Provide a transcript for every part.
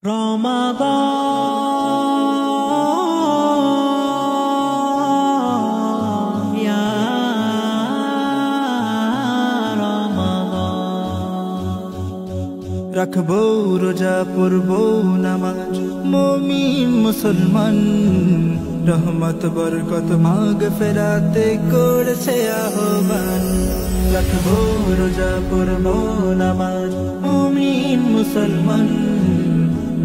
রমাদান ইয়া রমাদান রাখবো রোজা পড়বো নামাজ মুমিন মুসলমান রহমত বরকত মাগফিরাতে করেছে আহ্বান রাখবো রোজা পড়বো নামাজ মুমিন মুসলমান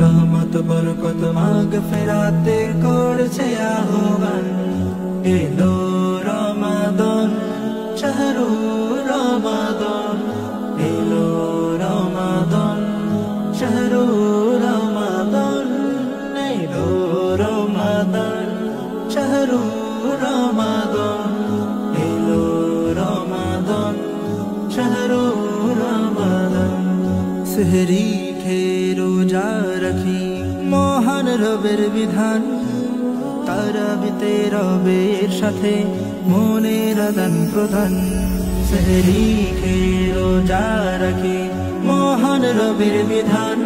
রহমত বরকত মাগফিরাতে করেছে আহ্বান এলো রমাদান শাহরু রমাদান এলো রমাদান শাহরু রমাদান এলো রমাদান শাহরু রমাদান এলো রমাদান শাহরু রমাদান সেহরি খেয়ে রোজা রাখি মহান রবের বিধান তারাবিতে রবের সাথে মনের আদান প্রদান সেহরি খেয়ে রোজা রাখি মহান রবের বিধান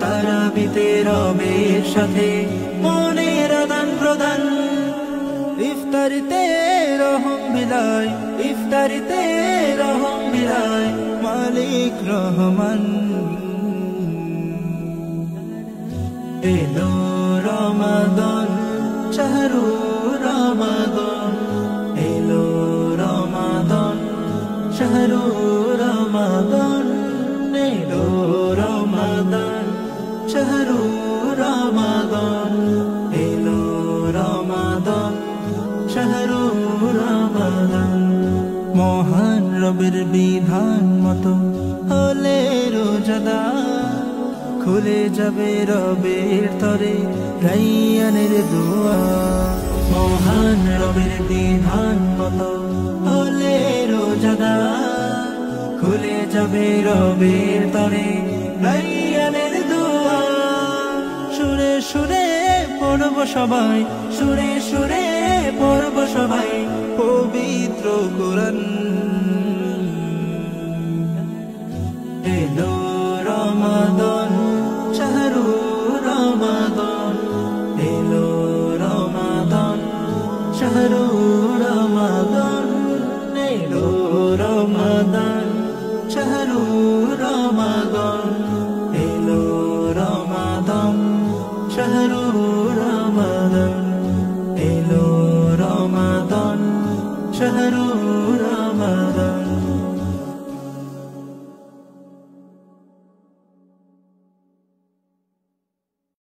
তারাবিতে রবের সাথে মনের আদান প্রদান ইফতারিতে রহম বিলায় ইফতারিতে রহম বিলায় মালিক রহমান এলো রমাদান শাহরু রমাদান এলো রমাদান শাহরু রমাদান এলো রমাদান শাহরু রমাদান এলো রমাদান শাহরু রমাদান মহান রবের বিধান মতো হলে রোজাদার খুলে যাবে রবের তরে রাইয়ানের দুয়ার মহান রবের বিধান মতো হলে রোজাদার খুলে যাবে রবের তরে রাইয়ানের দুয়ার সুরে সুরে পড়ব সবাই সুরে সুরে পড়ব সবাই পবিত্র কোরআন এলো রমাদান